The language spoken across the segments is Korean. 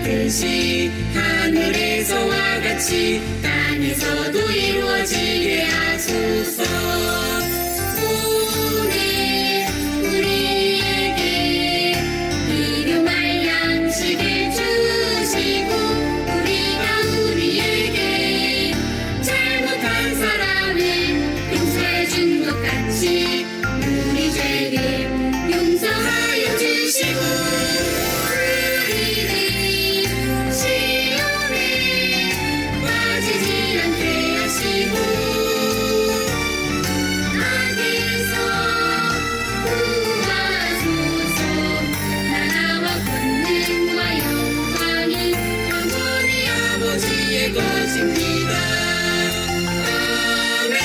뜻이 하늘에서와 같이 땅에서도 이루어지게 하소서. 오늘 우리에게 일용할 양식을 주시고 우리에게 잘못한 사람을 용서해 준 것 같이 우리 죄를 용서하여 주시고 우리를 시험에 빠지지 않게 하시고 악에서 구하소서. 나라와 권능과 영광이 영원히 아버지의 것입니다. 아멘.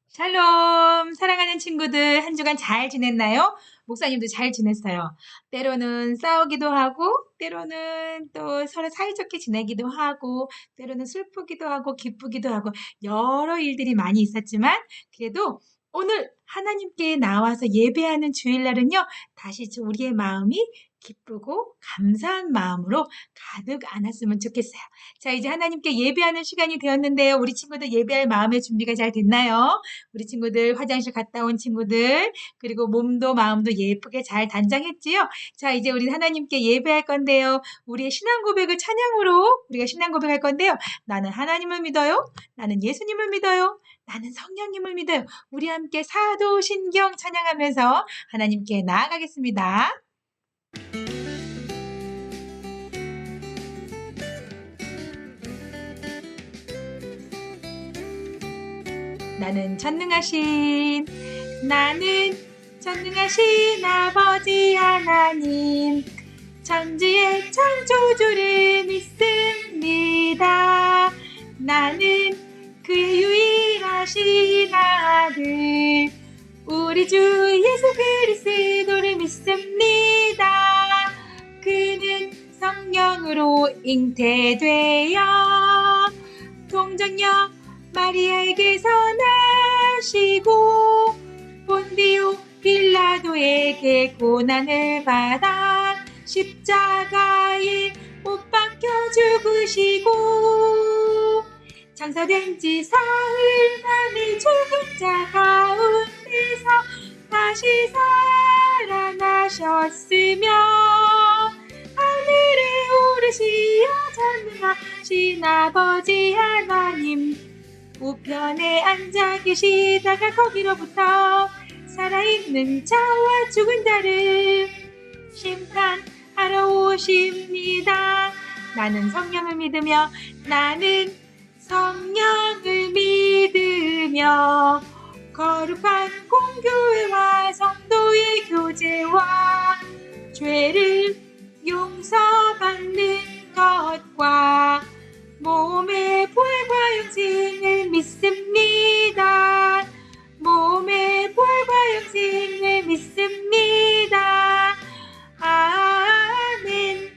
샬롬! 사랑하는 친구들, 한 주간 잘 지냈나요? 목사님도 잘 지냈어요. 때로는 싸우기도 하고, 때로는 또 서로 사이좋게 지내기도 하고, 때로는 슬프기도 하고, 기쁘기도 하고, 여러 일들이 많이 있었지만, 그래도 오늘 하나님께 나와서 예배하는 주일날은요, 다시 우리의 마음이 기쁘고 감사한 마음으로 가득 안았으면 좋겠어요. 자, 이제 하나님께 예배하는 시간이 되었는데요. 우리 친구들 예배할 마음의 준비가 잘 됐나요? 우리 친구들 화장실 갔다 온 친구들 그리고 몸도 마음도 예쁘게 잘 단장했지요? 자, 이제 우리 하나님께 예배할 건데요. 우리의 신앙 고백을 찬양으로 우리가 신앙 고백할 건데요. 나는 하나님을 믿어요. 나는 예수님을 믿어요. 나는 성령님을 믿어요. 우리 함께 사도신경 찬양하면서 하나님께 나아가겠습니다. 나는 전능하신 아버지 하나님 천지의 창조주를 믿습니다. 나는 그의 유일하신 아들 우리 주 예수 그리스도를 믿습니다. 그는 성령으로 잉태되어 동정녀 마리아에게서 나시고 본디오 빌라도에게 고난을 받아 십자가에 못 박혀 죽으시고 장사된 지 사흘 만에 죽은 자 가운데서 다시 살아나셨으며 하늘에 오르시어 전능하신 아버지 하나님 우편에 앉아 계시다가 거기로부터 살아있는 자와 죽은 자를 심판하러 오십니다. 나는 성령을 믿으며 거룩한 공교회와 성도의 교제와 죄를 용서받는 것과 몸의 부활과 영생을 믿습니다. 몸의 부활과 영생을 믿습니다. 아멘.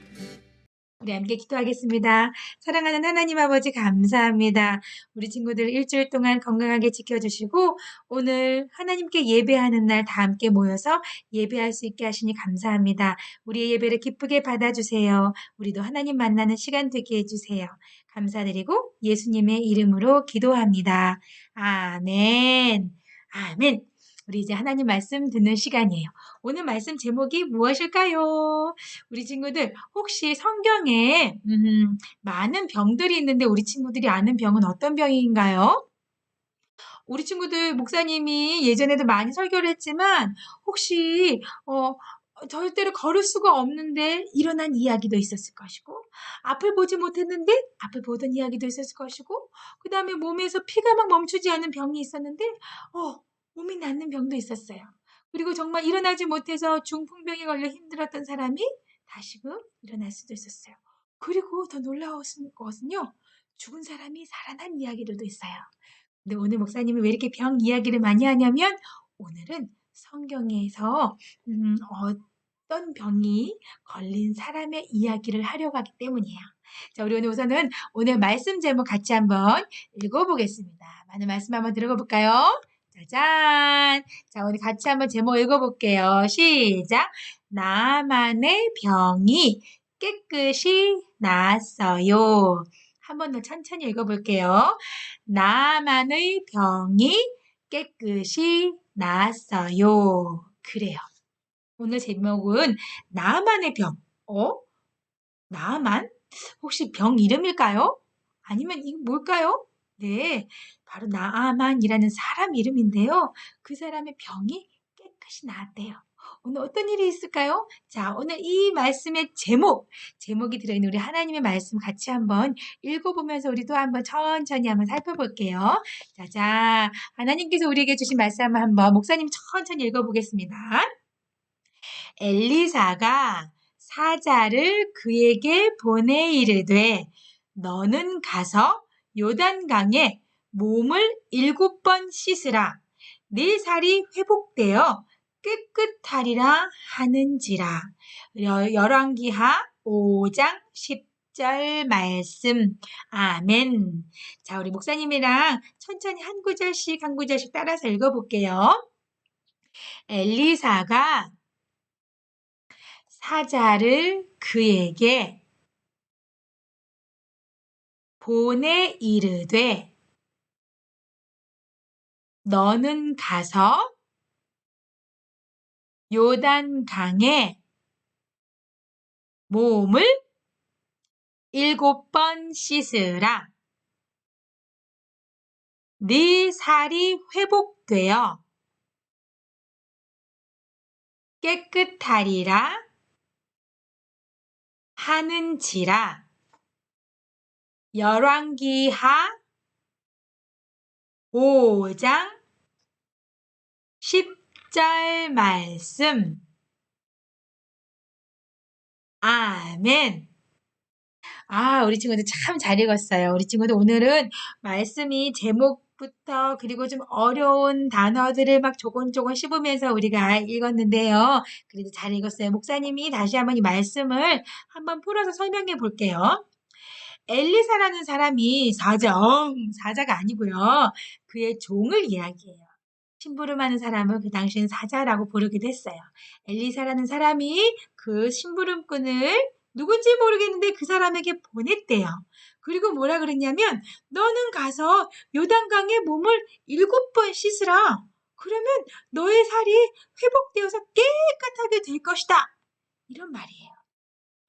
우리 함께 기도하겠습니다. 사랑하는 하나님 아버지 감사합니다. 우리 친구들 일주일 동안 건강하게 지켜주시고 오늘 하나님께 예배하는 날 다 함께 모여서 예배할 수 있게 하시니 감사합니다. 우리의 예배를 기쁘게 받아주세요. 우리도 하나님 만나는 시간 되게 해주세요. 감사드리고 예수님의 이름으로 기도합니다. 아멘. 아멘. 우리 이제 하나님 말씀 듣는 시간이에요. 오늘 말씀 제목이 무엇일까요? 우리 친구들 혹시 성경에 많은 병들이 있는데 우리 친구들이 아는 병은 어떤 병인가요? 우리 친구들 목사님이 예전에도 많이 설교를 했지만 혹시 절대로 걸을 수가 없는데 일어난 이야기도 있었을 것이고 앞을 보지 못했는데 앞을 보던 이야기도 있었을 것이고 그 다음에 몸에서 피가 막 멈추지 않는 병이 있었는데 몸이 낫는 병도 있었어요. 그리고 정말 일어나지 못해서 중풍병에 걸려 힘들었던 사람이 다시금 일어날 수도 있었어요. 그리고 더 놀라운 것은요. 죽은 사람이 살아난 이야기들도 있어요. 근데 오늘 목사님이 왜 이렇게 병 이야기를 많이 하냐면 오늘은 성경에서 어떤 병이 걸린 사람의 이야기를 하려고 하기 때문이에요. 자, 우리 우선은 오늘 말씀 제목 같이 한번 읽어보겠습니다. 많은 말씀 한번 들어가 볼까요? 짜잔! 자, 오늘 같이 한번 제목 읽어볼게요. 시작! 나만의 병이 깨끗이 나았어요. 한 번 더 천천히 읽어볼게요. 나만의 병이 깨끗이 나았어요. 그래요. 오늘 제목은 나만의 병. 나만? 혹시 병 이름일까요? 아니면 이거 뭘까요? 네, 바로 나아만이라는 사람 이름인데요. 그 사람의 병이 깨끗이 나았대요. 오늘 어떤 일이 있을까요? 자, 오늘 이 말씀의 제목이 들어있는 우리 하나님의 말씀 같이 한번 읽어보면서 우리도 한번 천천히 한번 살펴볼게요. 자, 하나님께서 우리에게 주신 말씀 한번 목사님 천천히 읽어보겠습니다. 엘리사가 사자를 그에게 보내 이르되 너는 가서 요단강에 몸을 7번 씻으라. 네 살이 회복되어 깨끗하리라 하는지라. 열왕기하 5장 10절 말씀. 아멘. 자, 우리 목사님이랑 천천히 한 구절씩 따라서 읽어볼게요. 엘리사가 사자를 그에게 보내 이르되 너는 가서 요단강에 몸을 7번 씻으라. 네 살이 회복되어 깨끗하리라 하는지라. 열왕기하 5장 10절 말씀. 아멘. 우리 친구들 참 잘 읽었어요. 우리 친구들 오늘은 말씀이 제목부터 그리고 좀 어려운 단어들을 막 조곤조곤 씹으면서 우리가 읽었는데요. 그래도 잘 읽었어요. 목사님이 다시 한번 이 말씀을 한번 풀어서 설명해 볼게요. 엘리사라는 사람이 사자가 아니고요. 그의 종을 이야기해요. 심부름하는 사람을 그 당시엔 사자라고 부르기도 했어요. 엘리사라는 사람이 그 심부름꾼을 누군지 모르겠는데 그 사람에게 보냈대요. 그리고 뭐라 그랬냐면 너는 가서 요단강에 몸을 7번 씻으라. 그러면 너의 살이 회복되어서 깨끗하게 될 것이다. 이런 말이에요.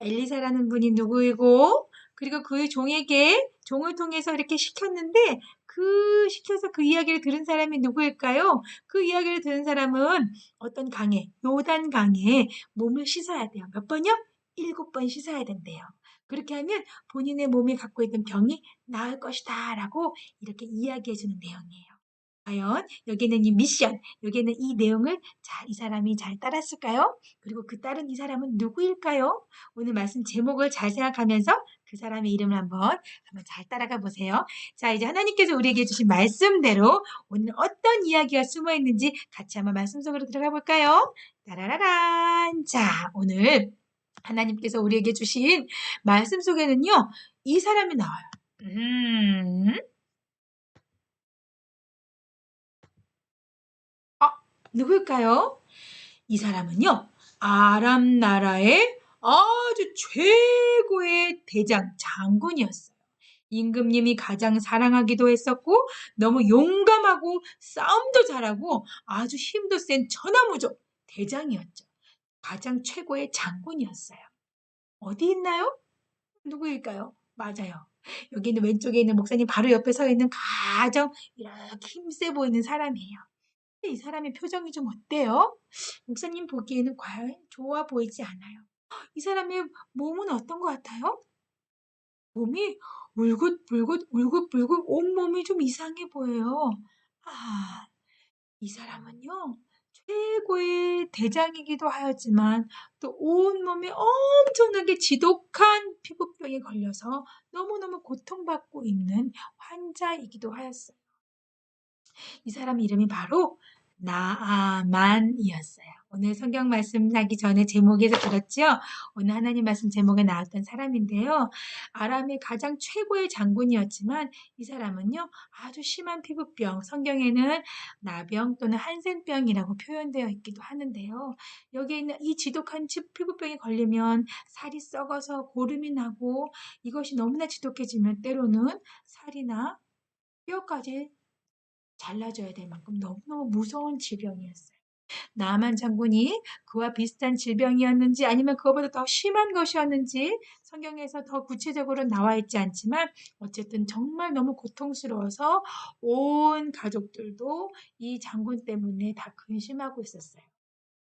엘리사라는 분이 누구이고 그리고 그 종을 통해서 이렇게 시켰는데 시켜서 그 이야기를 들은 사람이 누구일까요? 그 이야기를 들은 사람은 어떤 요단강에 몸을 씻어야 돼요. 몇 번이요? 7번 씻어야 된대요. 그렇게 하면 본인의 몸이 갖고 있던 병이 나을 것이다 라고 이렇게 이야기해 주는 내용이에요. 과연 여기는 이 미션, 여기는 이 내용을 이 사람이 잘 따랐을까요? 그리고 그 따른 이 사람은 누구일까요? 오늘 말씀 제목을 잘 생각하면서 그 사람의 이름을 한번 잘 따라가 보세요. 자, 이제 하나님께서 우리에게 주신 말씀대로 오늘 어떤 이야기가 숨어 있는지 같이 한번 말씀 속으로 들어가 볼까요? 따라라란. 자, 오늘 하나님께서 우리에게 주신 말씀 속에는요, 이 사람이 나와요. 누굴까요? 이 사람은요, 아람 나라의 아주 최고의 장군이었어요. 임금님이 가장 사랑하기도 했었고, 너무 용감하고, 싸움도 잘하고, 아주 힘도 센 천하무적 대장이었죠. 가장 최고의 장군이었어요. 어디 있나요? 누구일까요? 맞아요. 여기 있는 왼쪽에 있는 목사님 바로 옆에 서 있는 가장 이렇게 힘세 보이는 사람이에요. 이 사람의 표정이 좀 어때요? 목사님 보기에는 과연 좋아 보이지 않아요. 이 사람의 몸은 어떤 것 같아요? 몸이 울긋불긋 온몸이 좀 이상해 보여요. 이 사람은요, 최고의 대장이기도 하였지만 또 온몸이 엄청나게 지독한 피부병에 걸려서 너무너무 고통받고 있는 환자이기도 하였어요. 이 사람 이름이 바로 나아만이었어요. 오늘 성경 말씀 하기 전에 제목에서 들었죠? 오늘 하나님 말씀 제목에 나왔던 사람인데요. 아람의 가장 최고의 장군이었지만 이 사람은요, 아주 심한 피부병, 성경에는 나병 또는 한센병이라고 표현되어 있기도 하는데요. 여기에 있는 이 지독한 피부병에 걸리면 살이 썩어서 고름이 나고 이것이 너무나 지독해지면 때로는 살이나 뼈까지 잘라줘야 될 만큼 너무너무 무서운 질병이었어요. 나만 장군이 그와 비슷한 질병이었는지 아니면 그거보다 더 심한 것이었는지 성경에서 더 구체적으로 나와 있지 않지만 어쨌든 정말 너무 고통스러워서 온 가족들도 이 장군 때문에 다 근심하고 있었어요.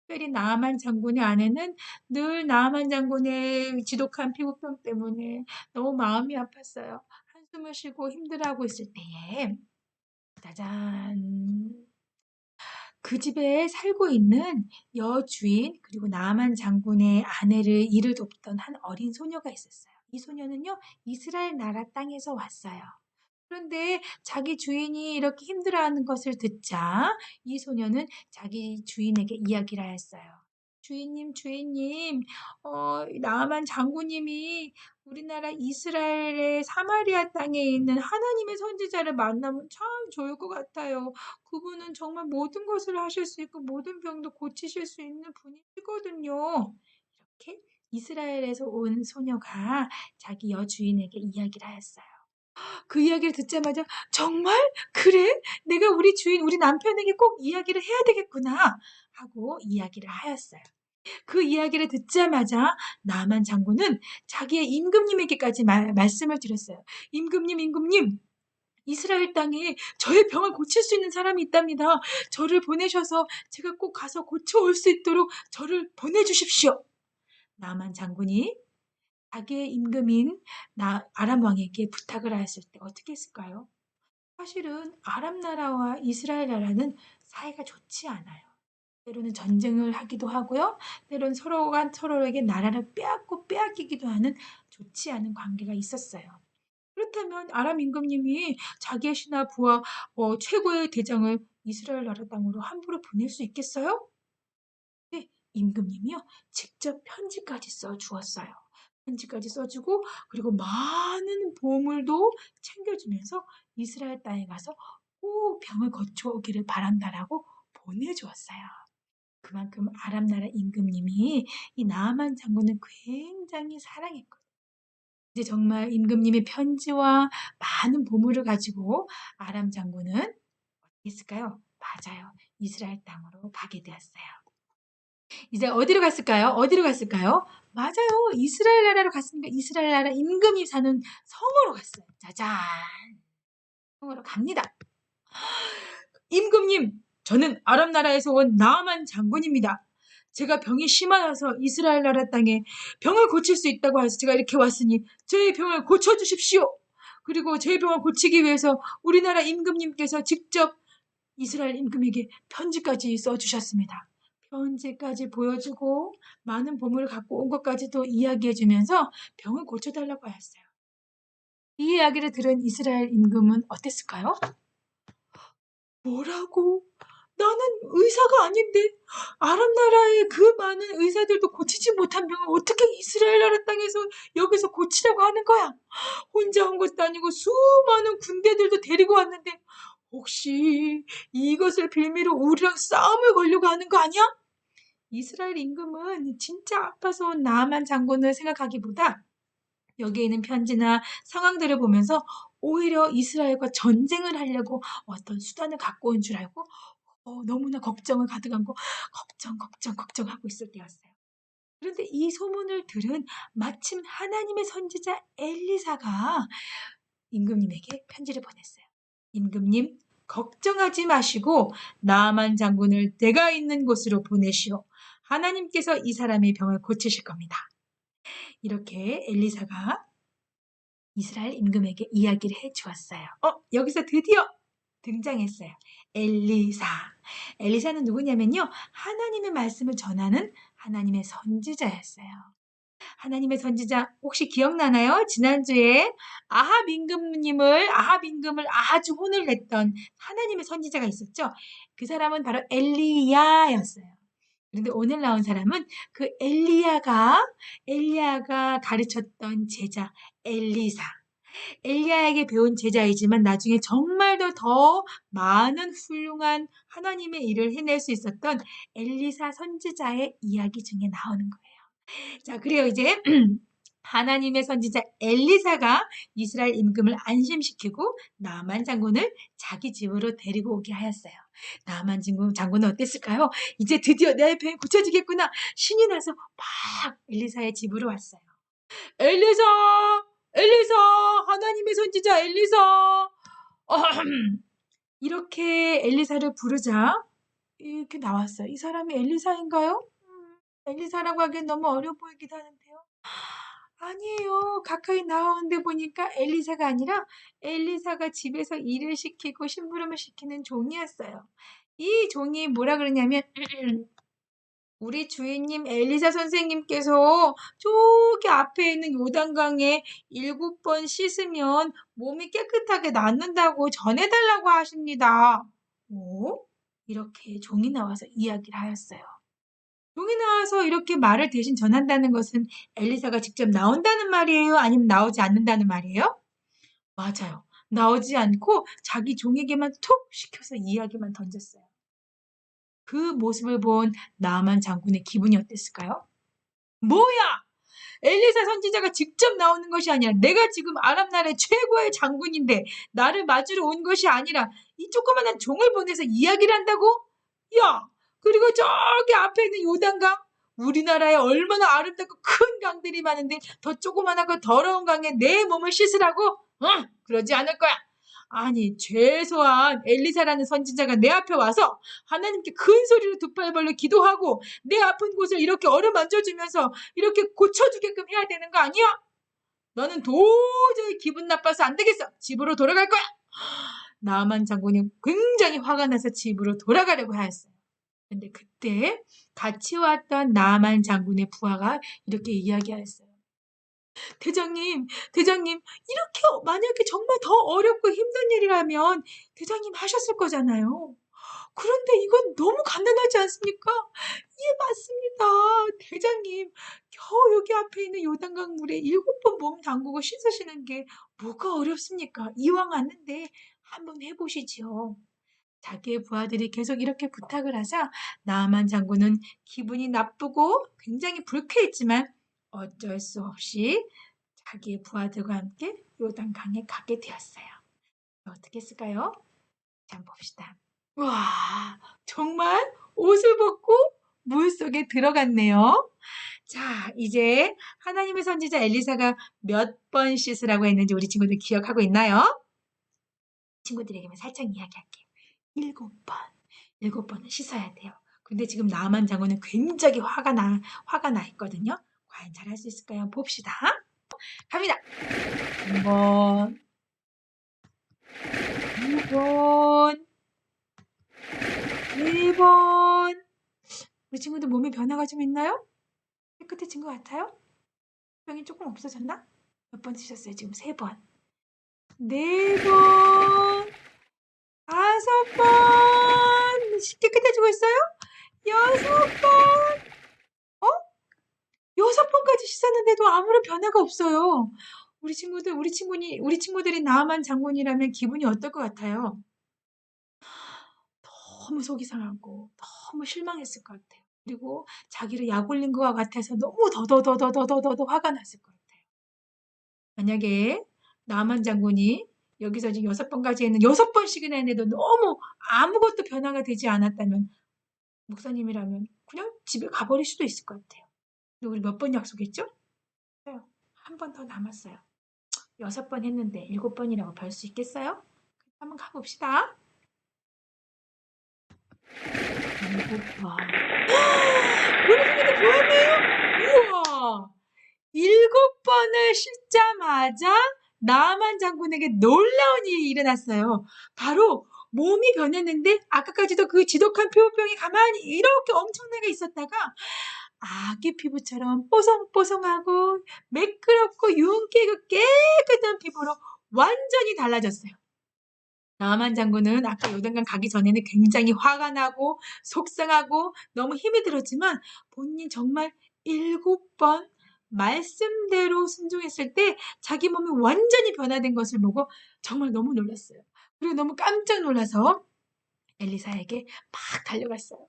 특별히 나아만 장군의 아내는 늘 나아만 장군의 지독한 피부병 때문에 너무 마음이 아팠어요. 한숨을 쉬고 힘들어하고 있을 때에 짜잔. 그 집에 살고 있는 여주인 그리고 나아만 장군의 아내를 일을 돕던 한 어린 소녀가 있었어요. 이 소녀는요, 이스라엘 나라 땅에서 왔어요. 그런데 자기 주인이 이렇게 힘들어하는 것을 듣자 이 소녀는 자기 주인에게 이야기를 하였어요. 주인님, 주인님, 나아만 장군님이 우리나라 이스라엘의 사마리아 땅에 있는 하나님의 선지자를 만나면 참 좋을 것 같아요. 그분은 정말 모든 것을 하실 수 있고 모든 병도 고치실 수 있는 분이시거든요. 이렇게 이스라엘에서 온 소녀가 자기 여주인에게 이야기를 하였어요. 그 이야기를 듣자마자 정말? 그래? 내가 우리 주인, 우리 남편에게 꼭 이야기를 해야 되겠구나 하고 이야기를 하였어요. 그 이야기를 듣자마자 나만 장군은 자기의 임금님에게까지 말씀을 드렸어요. 임금님, 임금님, 이스라엘 땅에 저의 병을 고칠 수 있는 사람이 있답니다. 저를 보내셔서 제가 꼭 가서 고쳐올 수 있도록 저를 보내주십시오. 나만 장군이 자기의 임금인 아람 왕에게 부탁을 하였을 때 어떻게 했을까요? 사실은 아람 나라와 이스라엘 나라는 사이가 좋지 않아요. 때로는 전쟁을 하기도 하고요. 때로는 서로가 서로에게 나라를 빼앗고 빼앗기기도 하는 좋지 않은 관계가 있었어요. 그렇다면 아람 임금님이 자기의 신하 부하 최고의 대장을 이스라엘 나라 땅으로 함부로 보낼 수 있겠어요? 네, 임금님이요. 직접 편지까지 써주었어요. 편지까지 써주고 그리고 많은 보물도 챙겨주면서 이스라엘 땅에 가서 꼭 병을 거쳐오기를 바란다라고 보내주었어요. 그만큼 아람 나라 임금님이 이 나아만 장군을 굉장히 사랑했거든요. 이제 정말 임금님의 편지와 많은 보물을 가지고 아람 장군은 어디 있을까요? 맞아요. 이스라엘 땅으로 가게 되었어요. 이제 어디로 갔을까요? 어디로 갔을까요? 맞아요. 이스라엘 나라로 갔으니까 이스라엘 나라 임금이 사는 성으로 갔어요. 짜잔. 성으로 갑니다. 임금님, 저는 아람 나라에서 온 나아만 장군입니다. 제가 병이 심하여서 이스라엘 나라 땅에 병을 고칠 수 있다고 해서 제가 이렇게 왔으니 저의 병을 고쳐주십시오. 그리고 제 병을 고치기 위해서 우리나라 임금님께서 직접 이스라엘 임금에게 편지까지 써주셨습니다. 편지까지 보여주고 많은 보물을 갖고 온 것까지도 이야기해주면서 병을 고쳐달라고 하였어요. 이 이야기를 들은 이스라엘 임금은 어땠을까요? 뭐라고? 나는 의사가 아닌데 아랍 나라의 그 많은 의사들도 고치지 못한 병을 어떻게 이스라엘 나라 땅에서 여기서 고치려고 하는 거야? 혼자 온 것도 아니고 수많은 군대들도 데리고 왔는데 혹시 이것을 빌미로 우리랑 싸움을 걸려고 하는 거 아니야? 이스라엘 임금은 진짜 아파서 온 나아만 장군을 생각하기보다 여기에 있는 편지나 상황들을 보면서 오히려 이스라엘과 전쟁을 하려고 어떤 수단을 갖고 온 줄 알고 너무나 걱정을 가득 안고 걱정하고 있을 때였어요. 그런데 이 소문을 들은 마침 하나님의 선지자 엘리사가 임금님에게 편지를 보냈어요. 임금님, 걱정하지 마시고 나아만 장군을 내가 있는 곳으로 보내시오. 하나님께서 이 사람의 병을 고치실 겁니다. 이렇게 엘리사가 이스라엘 임금에게 이야기를 해 주었어요. 여기서 드디어 등장했어요. 엘리사. 엘리사는 누구냐면요. 하나님의 말씀을 전하는 하나님의 선지자였어요. 하나님의 선지자 혹시 기억나나요? 지난주에 아합 임금을 아주 혼을 냈던 하나님의 선지자가 있었죠. 그 사람은 바로 엘리야였어요. 그런데 오늘 나온 사람은 그 엘리야가 가르쳤던 제자 엘리사. 엘리야에게 배운 제자이지만 나중에 정말 더 많은 훌륭한 하나님의 일을 해낼 수 있었던 엘리사 선지자의 이야기 중에 나오는 거예요. 자, 그래요. 이제 하나님의 선지자 엘리사가 이스라엘 임금을 안심시키고 나만 장군을 자기 집으로 데리고 오게 하였어요. 나만 장군은 어땠을까요? 이제 드디어 내 병이 고쳐지겠구나. 신이 나서 막 엘리사의 집으로 왔어요. 엘리사! 엘리사! 하나님의 선지자 엘리사! 이렇게 엘리사를 부르자 이렇게 나왔어요. 이 사람이 엘리사인가요? 엘리사라고 하기엔 너무 어려 보이기도 하는데요. 아니에요. 가까이 나오는데 보니까 엘리사가 아니라 엘리사가 집에서 일을 시키고 심부름을 시키는 종이었어요. 이 종이 뭐라 그러냐면 우리 주인님 엘리사 선생님께서 저기 앞에 있는 요단강에 7번 씻으면 몸이 깨끗하게 낫는다고 전해달라고 하십니다. 오? 이렇게 종이 나와서 이야기를 하였어요. 종이 나와서 이렇게 말을 대신 전한다는 것은 엘리사가 직접 나온다는 말이에요? 아니면 나오지 않는다는 말이에요? 맞아요. 나오지 않고 자기 종에게만 툭 시켜서 이야기만 던졌어요. 그 모습을 본 나만 장군의 기분이 어땠을까요? 뭐야! 엘리사 선지자가 직접 나오는 것이 아니라 내가 지금 아람 나라의 최고의 장군인데 나를 맞으러 온 것이 아니라 이 조그만한 종을 보내서 이야기를 한다고? 야! 그리고 저기 앞에 있는 요단강 우리나라에 얼마나 아름답고 큰 강들이 많은데 더 조그만하고 더러운 강에 내 몸을 씻으라고? 응! 그러지 않을 거야. 아니 최소한 엘리사라는 선지자가 내 앞에 와서 하나님께 큰 소리로 두 팔 벌려 기도하고 내 아픈 곳을 이렇게 어루만져주면서 이렇게 고쳐주게끔 해야 되는 거 아니야? 너는 도저히 기분 나빠서 안 되겠어. 집으로 돌아갈 거야. 나만 장군이 굉장히 화가 나서 집으로 돌아가려고 하였어요. 근데 그때 같이 왔던 나만 장군의 부하가 이렇게 이야기하였어요. 대장님, 이렇게 만약에 정말 더 어렵고 힘든 일이라면 대장님 하셨을 거잖아요. 그런데 이건 너무 간단하지 않습니까? 예, 맞습니다. 대장님, 겨우 여기 앞에 있는 요단강 물에 7번 몸 담그고 씻으시는 게 뭐가 어렵습니까? 이왕 왔는데 한번 해보시지요. 자기의 부하들이 계속 이렇게 부탁을 하자 나만 장군은 기분이 나쁘고 굉장히 불쾌했지만 어쩔 수 없이 자기의 부하들과 함께 요단강에 가게 되었어요. 어떻게 했을까요? 자, 한번 봅시다. 와, 정말 옷을 벗고 물속에 들어갔네요. 자, 이제 하나님의 선지자 엘리사가 몇 번 씻으라고 했는지 우리 친구들 기억하고 있나요? 친구들에게만 살짝 이야기할게요. 7번. 7번은 씻어야 돼요. 근데 지금 나만 장군은 굉장히 화가 나 있거든요. 과연 잘할 수 있을까요? 봅시다. 갑니다. 1번, 2번, 1번. 우리 친구들 몸에 변화가 좀 있나요? 깨끗해진 것 같아요? 병이 조금 없어졌나? 몇 번 드셨어요? 지금 3번. 4번. 5번. 깨끗해지고 있어요? 6번. 6번까지 씻었는데도 아무런 변화가 없어요. 우리 친구들이 나만 장군이라면 기분이 어떨 것 같아요? 너무 속이 상하고 너무 실망했을 것 같아요. 그리고 자기를 약 올린 것 같아서 너무 더더더더더더더 화가 났을 것 같아요. 만약에 나만 장군이 여기서 지금 6번까지 했는 6번씩이나 했는데도 너무 아무것도 변화가 되지 않았다면 목사님이라면 그냥 집에 가버릴 수도 있을 것 같아요. 근데 우리 몇 번 약속했죠? 한 번 더 남았어요. 6번 했는데 7번이라고 별 수 있겠어요? 한번 가봅시다. 7번. 우리 친구들 보았네요? 우와! 7번을 씻자마자 나만 장군에게 놀라운 일이 일어났어요. 바로 몸이 변했는데 아까까지도 그 지독한 피부병이 가만히 이렇게 엄청나게 있었다가 아기 피부처럼 뽀송뽀송하고 매끄럽고 윤기고 깨끗한 피부로 완전히 달라졌어요. 나만 장군은 아까 요단강 가기 전에는 굉장히 화가 나고 속상하고 너무 힘이 들었지만 본인이 정말 7번 말씀대로 순종했을 때 자기 몸이 완전히 변화된 것을 보고 정말 너무 놀랐어요. 그리고 너무 깜짝 놀라서 엘리사에게 막 달려갔어요.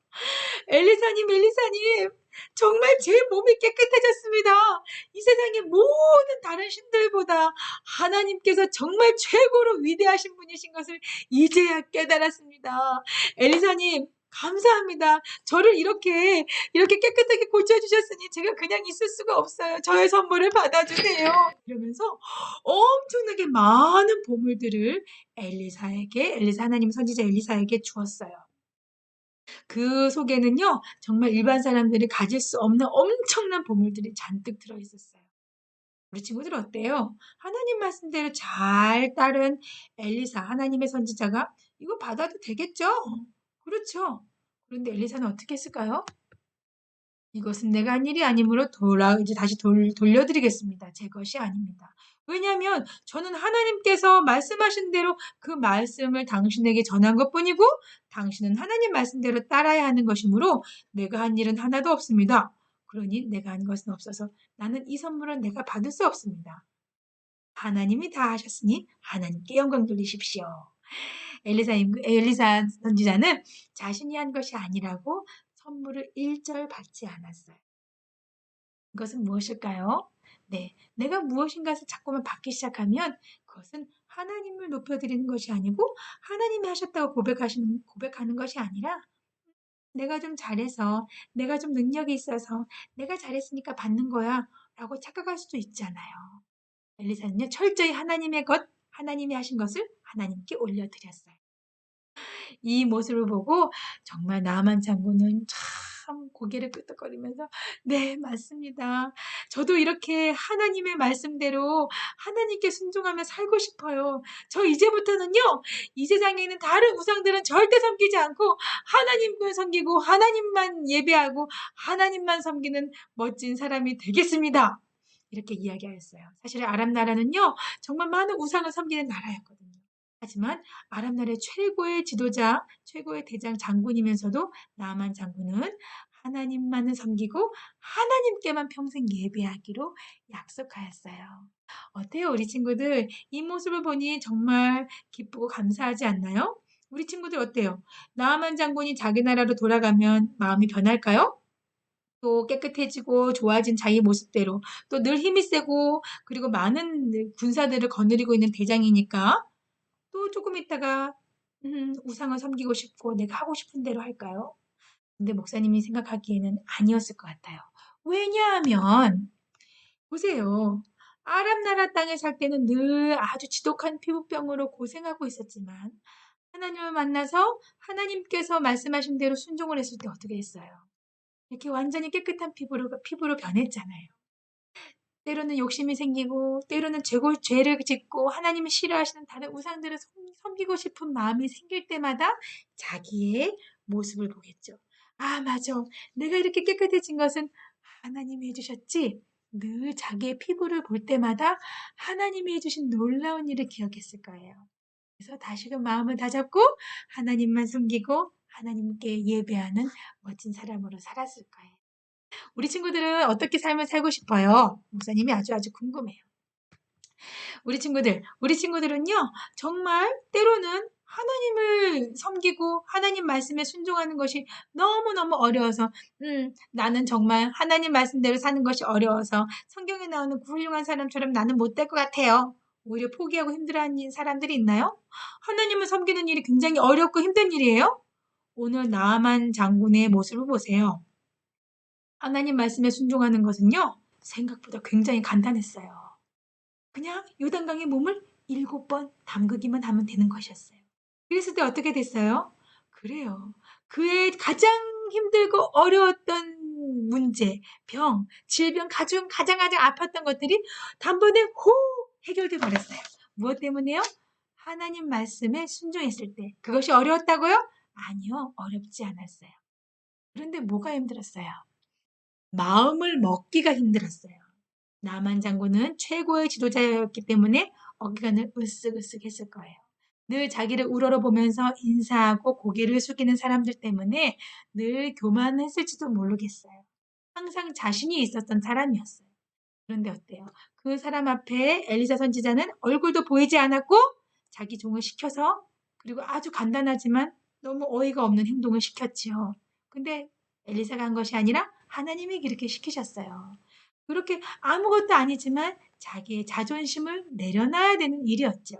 엘리사님, 엘리사님, 정말 제 몸이 깨끗해졌습니다. 이 세상의 모든 다른 신들보다 하나님께서 정말 최고로 위대하신 분이신 것을 이제야 깨달았습니다. 엘리사님, 감사합니다. 저를 이렇게 깨끗하게 고쳐주셨으니 제가 그냥 있을 수가 없어요. 저의 선물을 받아주세요. 이러면서 엄청나게 많은 보물들을 엘리사 하나님 선지자 엘리사에게 주었어요. 그 속에는요, 정말 일반 사람들이 가질 수 없는 엄청난 보물들이 잔뜩 들어있었어요. 우리 친구들 어때요? 하나님 말씀대로 잘 따른 엘리사, 하나님의 선지자가 이거 받아도 되겠죠? 그렇죠? 그런데 엘리사는 어떻게 했을까요? 이것은 내가 한 일이 아니므로 이제 다시 돌려드리겠습니다. 제 것이 아닙니다. 왜냐하면 저는 하나님께서 말씀하신 대로 그 말씀을 당신에게 전한 것뿐이고 당신은 하나님 말씀대로 따라야 하는 것이므로 내가 한 일은 하나도 없습니다. 그러니 내가 한 것은 없어서 나는 이 선물을 내가 받을 수 없습니다. 하나님이 다 하셨으니 하나님께 영광 돌리십시오. 엘리사 선지자는 자신이 한 것이 아니라고 선물을 일절 받지 않았어요. 이것은 무엇일까요? 네, 내가 무엇인가를 자꾸만 받기 시작하면 그것은 하나님을 높여드리는 것이 아니고 하나님이 하셨다고 고백하는 것이 아니라 내가 좀 잘해서, 내가 좀 능력이 있어서, 내가 잘했으니까 받는 거야 라고 착각할 수도 있잖아요. 엘리사는요, 철저히 하나님의 것, 하나님이 하신 것을 하나님께 올려드렸어요. 이 모습을 보고 정말 나만 장군은 참 고개를 끄덕거리면서 네, 맞습니다. 저도 이렇게 하나님의 말씀대로 하나님께 순종하며 살고 싶어요. 저 이제부터는요, 이 세상에 있는 다른 우상들은 절대 섬기지 않고 하나님을 섬기고 하나님만 예배하고 하나님만 섬기는 멋진 사람이 되겠습니다. 이렇게 이야기하였어요. 사실 아람 나라는요, 정말 많은 우상을 섬기는 나라였거든요. 하지만 아람 나라의 최고의 지도자, 최고의 대장 장군이면서도 나만 장군은 하나님만을 섬기고 하나님께만 평생 예배하기로 약속하였어요. 어때요, 우리 친구들? 이 모습을 보니 정말 기쁘고 감사하지 않나요? 우리 친구들 어때요? 나만 장군이 자기 나라로 돌아가면 마음이 변할까요? 또 깨끗해지고 좋아진 자기 모습대로 또 늘 힘이 세고 그리고 많은 군사들을 거느리고 있는 대장이니까 또 조금 있다가 우상을 섬기고 싶고 내가 하고 싶은 대로 할까요? 근데 목사님이 생각하기에는 아니었을 것 같아요. 왜냐하면 보세요. 아랍 나라 땅에 살 때는 늘 아주 지독한 피부병으로 고생하고 있었지만 하나님을 만나서 하나님께서 말씀하신 대로 순종을 했을 때 어떻게 했어요? 이렇게 완전히 깨끗한 피부로 변했잖아요. 때로는 욕심이 생기고 때로는 죄를 짓고 하나님이 싫어하시는 다른 우상들을 섬기고 싶은 마음이 생길 때마다 자기의 모습을 보겠죠. 아, 맞아. 내가 이렇게 깨끗해진 것은 하나님이 해주셨지. 늘 자기의 피부를 볼 때마다 하나님이 해주신 놀라운 일을 기억했을 거예요. 그래서 다시금 마음을 다잡고 하나님만 섬기고 하나님께 예배하는 멋진 사람으로 살았을 거예요. 우리 친구들은 어떻게 삶을 살고 싶어요? 목사님이 아주 궁금해요. 우리 친구들은요, 정말 때로는 하나님을 섬기고 하나님 말씀에 순종하는 것이 너무너무 어려워서 나는 정말 하나님 말씀대로 사는 것이 어려워서 성경에 나오는 그 훌륭한 사람처럼 나는 못 될 것 같아요. 오히려 포기하고 힘들어하는 사람들이 있나요? 하나님을 섬기는 일이 굉장히 어렵고 힘든 일이에요? 오늘 나만 장군의 모습을 보세요. 하나님 말씀에 순종하는 것은요, 생각보다 굉장히 간단했어요. 그냥 요단강에 몸을 7번 담그기만 하면 되는 것이었어요. 그랬을 때 어떻게 됐어요? 그래요. 그의 가장 힘들고 어려웠던 문제, 병, 질병, 가장 아팠던 것들이 단번에 해결돼 버렸어요. 무엇 때문에요? 하나님 말씀에 순종했을 때. 그것이 어려웠다고요? 아니요, 어렵지 않았어요. 그런데 뭐가 힘들었어요? 마음을 먹기가 힘들었어요. 나만 장군은 최고의 지도자였기 때문에 어기간을 으쓱으쓱 했을 거예요. 늘 자기를 우러러보면서 인사하고 고개를 숙이는 사람들 때문에 늘 교만했을지도 모르겠어요. 항상 자신이 있었던 사람이었어요. 그런데 어때요? 그 사람 앞에 엘리사 선지자는 얼굴도 보이지 않았고 자기 종을 시켜서 그리고 아주 간단하지만 너무 어이가 없는 행동을 시켰지요. 근데 엘리사가 한 것이 아니라 하나님이 그렇게 시키셨어요. 그렇게 아무것도 아니지만 자기의 자존심을 내려놔야 되는 일이었죠.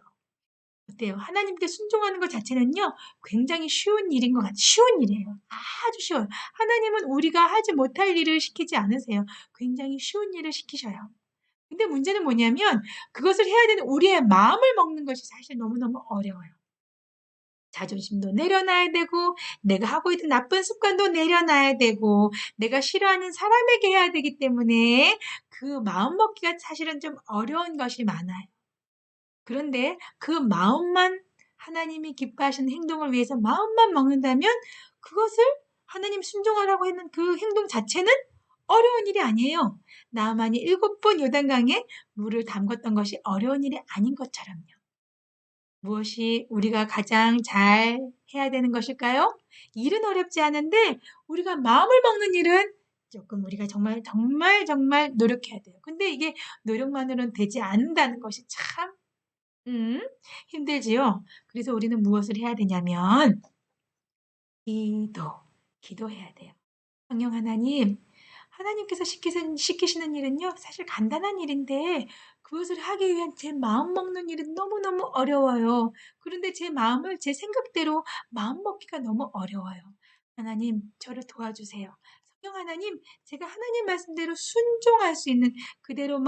어때요? 하나님께 순종하는 것 자체는요, 굉장히 쉬운 일인 것 같아요. 쉬운 일이에요. 아주 쉬워요. 하나님은 우리가 하지 못할 일을 시키지 않으세요. 굉장히 쉬운 일을 시키셔요. 근데 문제는 뭐냐면, 그것을 해야 되는 우리의 마음을 먹는 것이 사실 너무너무 어려워요. 자존심도 내려놔야 되고, 내가 하고 있는 나쁜 습관도 내려놔야 되고, 내가 싫어하는 사람에게 해야 되기 때문에 그 마음 먹기가 사실은 좀 어려운 것이 많아요. 그런데 그 마음만 하나님이 기뻐하시는 행동을 위해서 마음만 먹는다면 그것을 하나님 순종하라고 했는 그 행동 자체는 어려운 일이 아니에요. 나만이 7번 요단강에 물을 담궜던 것이 어려운 일이 아닌 것처럼요. 무엇이 우리가 가장 잘 해야 되는 것일까요? 일은 어렵지 않은데 우리가 마음을 먹는 일은 조금 우리가 정말 정말 정말 노력해야 돼요. 근데 이게 노력만으로는 되지 않는다는 것이 참 힘들지요. 그래서 우리는 무엇을 해야 되냐면 기도해야 돼요. 성령 하나님, 하나님께서 시키시는 일은요, 사실 간단한 일인데 그것을 하기 위한 제 마음 먹는 일은 너무너무 어려워요. 그런데 제 마음을 제 생각대로 마음 먹기가 너무 어려워요. 하나님, 저를 도와주세요. 성령 하나님, 제가 하나님 말씀대로 순종할 수 있는 그대로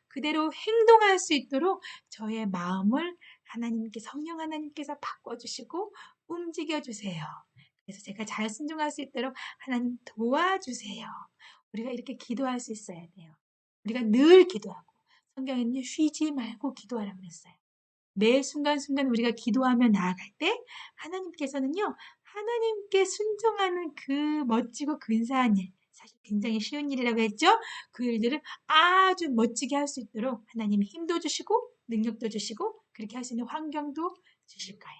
그대로 행동할 수 있도록 저의 마음을 성령 하나님께서 바꿔주시고 움직여주세요. 그래서 제가 잘 순종할 수 있도록 하나님 도와주세요. 우리가 이렇게 기도할 수 있어야 돼요. 우리가 늘 기도하고 성경에는 쉬지 말고 기도하라고 그랬어요. 매 순간순간 우리가 기도하며 나아갈 때 하나님께서는요. 하나님께 순종하는 그 멋지고 근사한 일, 사실 굉장히 쉬운 일이라고 했죠. 그 일들을 아주 멋지게 할 수 있도록 하나님이 힘도 주시고 능력도 주시고 그렇게 할 수 있는 환경도 주실 거예요.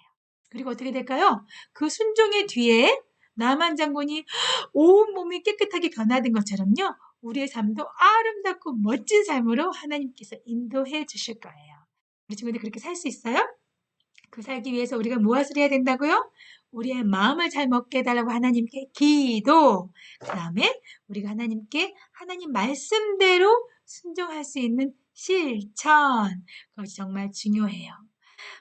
그리고 어떻게 될까요? 그 순종의 뒤에 나만 장군이 온몸이 깨끗하게 변화된 것처럼요. 우리의 삶도 아름답고 멋진 삶으로 하나님께서 인도해 주실 거예요. 우리 친구들 그렇게 살 수 있어요? 그 살기 위해서 우리가 무엇을 해야 된다고요? 우리의 마음을 잘 먹게 해달라고 하나님께 기도. 그 다음에 우리가 하나님께 하나님 말씀대로 순종할 수 있는 실천. 그것이 정말 중요해요.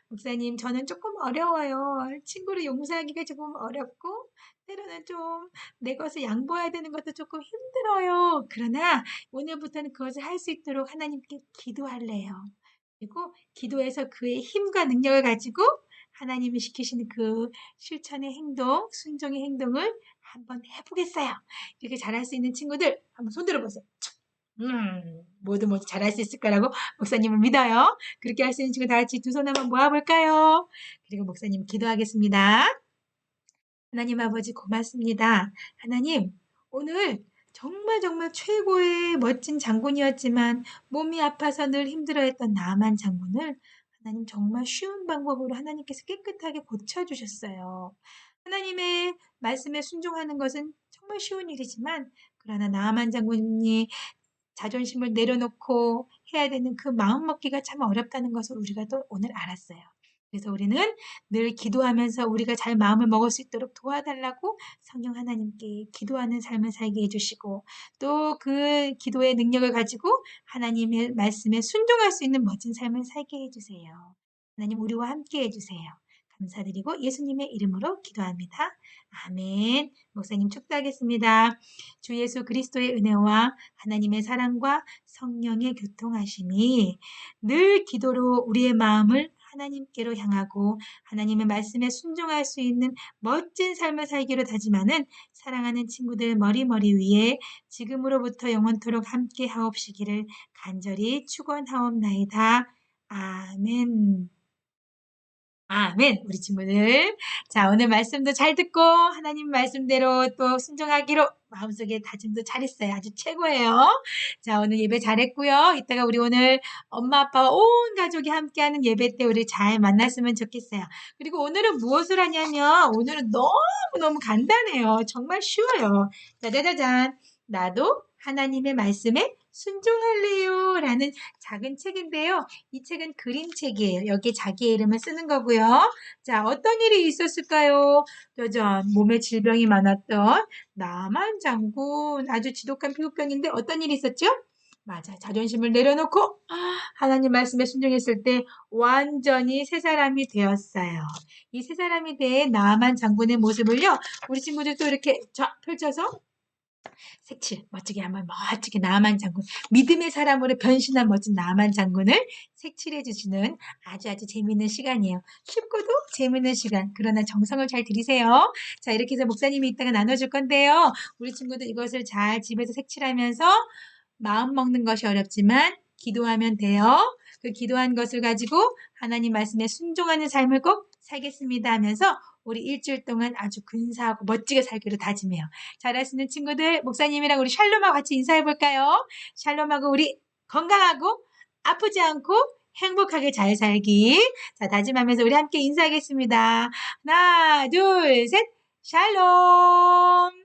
목사님, 저는 조금 어려워요. 친구를 용서하기가 조금 어렵고, 때로는 좀 내 것을 양보해야 되는 것도 조금 힘들어요. 그러나 오늘부터는 그것을 할 수 있도록 하나님께 기도할래요. 그리고 기도해서 그의 힘과 능력을 가지고 하나님이 시키시는 그 실천의 행동, 순종의 행동을 한번 해보겠어요. 이렇게 잘할 수 있는 친구들 한번 손 들어보세요. 모두 잘할 수 있을 거라고 목사님을 믿어요. 그렇게 할 수 있는 친구 다 같이 두 손 한번 모아볼까요? 그리고 목사님 기도하겠습니다. 하나님 아버지 고맙습니다. 하나님, 오늘 정말 정말 최고의 멋진 장군이었지만 몸이 아파서 늘 힘들어했던 나만 장군을 하나님 정말 쉬운 방법으로 하나님께서 깨끗하게 고쳐주셨어요. 하나님의 말씀에 순종하는 것은 정말 쉬운 일이지만 그러나 나만 장군이 자존심을 내려놓고 해야 되는 그 마음 먹기가 참 어렵다는 것을 우리가 또 오늘 알았어요. 그래서 우리는 늘 기도하면서 우리가 잘 마음을 먹을 수 있도록 도와달라고 성령 하나님께 기도하는 삶을 살게 해주시고 또 그 기도의 능력을 가지고 하나님의 말씀에 순종할 수 있는 멋진 삶을 살게 해주세요. 하나님 우리와 함께 해주세요. 감사드리고 예수님의 이름으로 기도합니다. 아멘. 목사님 축도하겠습니다. 주 예수 그리스도의 은혜와 하나님의 사랑과 성령의 교통하심이 늘 기도로 우리의 마음을 하나님께로 향하고 하나님의 말씀에 순종할 수 있는 멋진 삶을 살기로 다짐하는 사랑하는 친구들 머리 위에 지금으로부터 영원토록 함께 하옵시기를 간절히 축원하옵나이다. 아멘. 아멘. 우리 친구들. 자, 오늘 말씀도 잘 듣고 하나님 말씀대로 또 순종하기로 마음속에 다짐도 잘했어요. 아주 최고예요. 자, 오늘 예배 잘했고요. 이따가 우리 오늘 엄마 아빠와 온 가족이 함께하는 예배 때 우리 잘 만났으면 좋겠어요. 그리고 오늘은 무엇을 하냐면 오늘은 너무너무 간단해요. 정말 쉬워요. 짜자자잔. 나도 하나님의 말씀에 순종할래요. 라는 작은 책인데요. 이 책은 그림책이에요. 여기에 자기의 이름을 쓰는 거고요. 자, 어떤 일이 있었을까요? 짜잔, 몸에 질병이 많았던 나만 장군, 아주 지독한 피부병인데 어떤 일이 있었죠? 맞아, 자존심을 내려놓고 하나님 말씀에 순종했을 때 완전히 새 사람이 되었어요. 이 새 사람이 된 나만 장군의 모습을요, 우리 친구들도 이렇게 펼쳐서 색칠 멋지게 한번 멋지게 나만 장군 믿음의 사람으로 변신한 멋진 나만 장군을 색칠해 주시는 아주 재미있는 시간이에요. 쉽고도 재미있는 시간. 그러나 정성을 잘 들이세요. 자, 이렇게 해서 목사님이 이따가 나눠줄 건데요. 우리 친구들 이것을 잘 집에서 색칠하면서 마음 먹는 것이 어렵지만 기도하면 돼요. 그 기도한 것을 가지고 하나님 말씀에 순종하는 삶을 꼭 살겠습니다 하면서 우리 일주일 동안 아주 근사하고 멋지게 살기로 다짐해요. 잘할 수 있는 친구들, 목사님이랑 우리 샬롬하고 같이 인사해 볼까요? 샬롬하고 우리 건강하고 아프지 않고 행복하게 잘 살기. 자, 다짐하면서 우리 함께 인사하겠습니다. 하나, 둘, 셋. 샬롬.